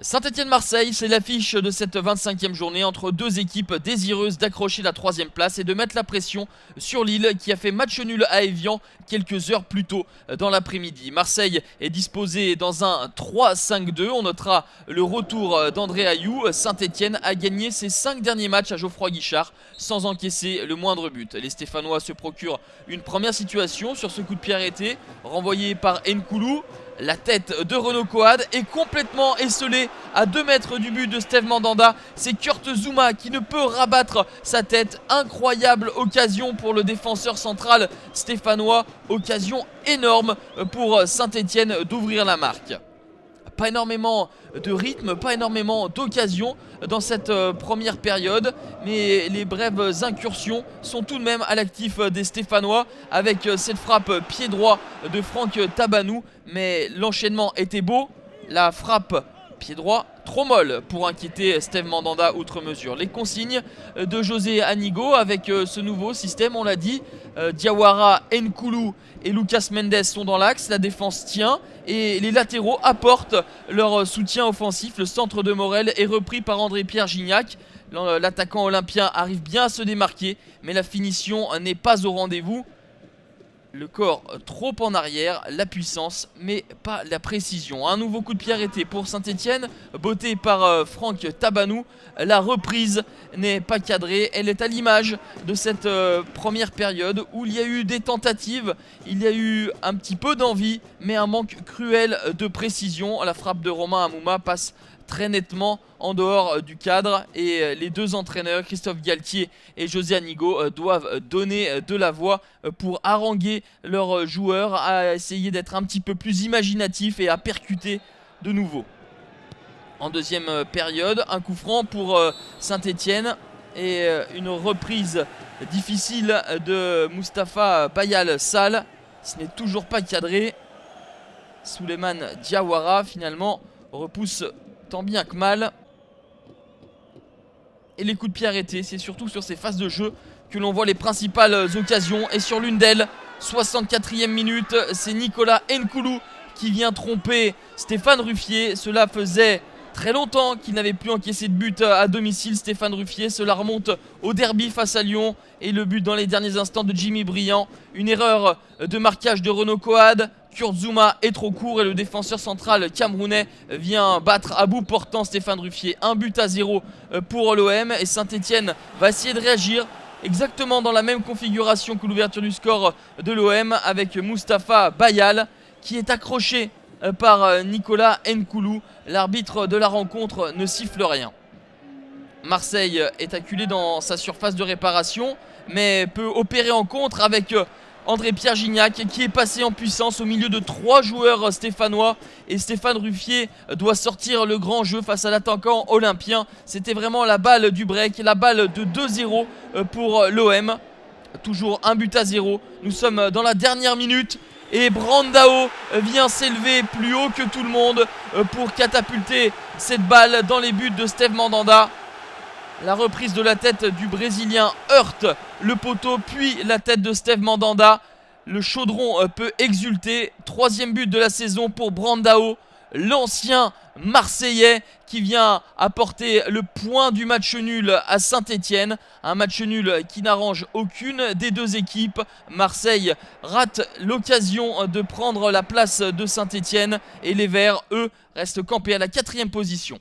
Saint-Étienne-Marseille, c'est l'affiche de cette 25e journée entre deux équipes désireuses d'accrocher la 3e place et de mettre la pression sur Lille qui a fait match nul à Évian quelques heures plus tôt dans l'après-midi. Marseille est disposé dans un 3-5-2, on notera le retour d'André Ayew. Saint-Étienne a gagné ses 5 derniers matchs à Geoffroy Guichard sans encaisser le moindre but. Les Stéphanois se procurent une première situation sur ce coup de pied arrêté, renvoyé par Nkoulou. La tête de Renaud Coad est complètement esselée à 2 mètres du but de Steve Mandanda. C'est Kurt Zouma qui ne peut rabattre sa tête. Incroyable occasion pour le défenseur central stéphanois. Occasion énorme pour Saint-Étienne d'ouvrir la marque. Pas énormément de rythme, pas énormément d'occasions dans cette première période, mais les brèves incursions sont tout de même à l'actif des Stéphanois avec cette frappe pied droit de Franck Tabanou, mais l'enchaînement était beau, la frappe pied droit trop molle pour inquiéter Steve Mandanda outre mesure. Les consignes de José Anigo avec ce nouveau système, on l'a dit, Diawara, Nkoulou et Lucas Mendes sont dans l'axe, la défense tient et les latéraux apportent leur soutien offensif. Le centre de Morel est repris par André-Pierre Gignac. L'attaquant olympien arrive bien à se démarquer, mais la finition n'est pas au rendez-vous. Le corps trop en arrière, la puissance mais pas la précision. Un nouveau coup de pied arrêté pour Saint-Étienne, botté par Franck Tabanou. La reprise n'est pas cadrée, elle est à l'image de cette première période où il y a eu des tentatives, il y a eu un petit peu d'envie mais un manque cruel de précision. La frappe de Romain Hamouma passe très nettement en dehors du cadre et les deux entraîneurs Christophe Galtier et José Anigo doivent donner de la voix pour haranguer leurs joueurs à essayer d'être un petit peu plus imaginatifs et à percuter de nouveau. En deuxième période, un coup franc pour Saint-Étienne et une reprise difficile de Mustapha Bayal Sall. Ce n'est toujours pas cadré. Souleymane Diawara finalement repousse tant bien que mal. Et les coups de pied arrêtés, c'est surtout sur ces phases de jeu que l'on voit les principales occasions. Et sur l'une d'elles, 64e minute, c'est Nicolas Nkoulou qui vient tromper Stéphane Ruffier. Cela faisait très longtemps qu'il n'avait plus encaissé de but à domicile, Stéphane Ruffier. Cela remonte au derby face à Lyon. Et le but dans les derniers instants de Jimmy Briand. Une erreur de marquage de Renaud Coad. Kurt Zouma est trop court et le défenseur central camerounais vient battre à bout portant Stéphane Ruffier. 1-0 pour l'OM et Saint-Étienne va essayer de réagir exactement dans la même configuration que l'ouverture du score de l'OM avec Mustapha Bayal qui est accroché par Nicolas Nkoulou. L'arbitre de la rencontre ne siffle rien. Marseille est acculé dans sa surface de réparation mais peut opérer en contre avec André-Pierre Gignac qui est passé en puissance au milieu de 3 joueurs stéphanois et Stéphane Ruffier doit sortir le grand jeu face à l'attaquant olympien. C'était vraiment la balle du break, la balle de 2-0 pour l'OM. Toujours 1-0. Nous sommes dans la dernière minute et Brandao vient s'élever plus haut que tout le monde pour catapulter cette balle dans les buts de Steve Mandanda. La reprise de la tête du Brésilien heurte le poteau, puis la tête de Steve Mandanda. Le chaudron peut exulter. 3e but de la saison pour Brandao, l'ancien Marseillais qui vient apporter le point du match nul à Saint-Étienne. Un match nul qui n'arrange aucune des deux équipes. Marseille rate l'occasion de prendre la place de Saint-Étienne et les Verts, eux, restent campés à la 4e position.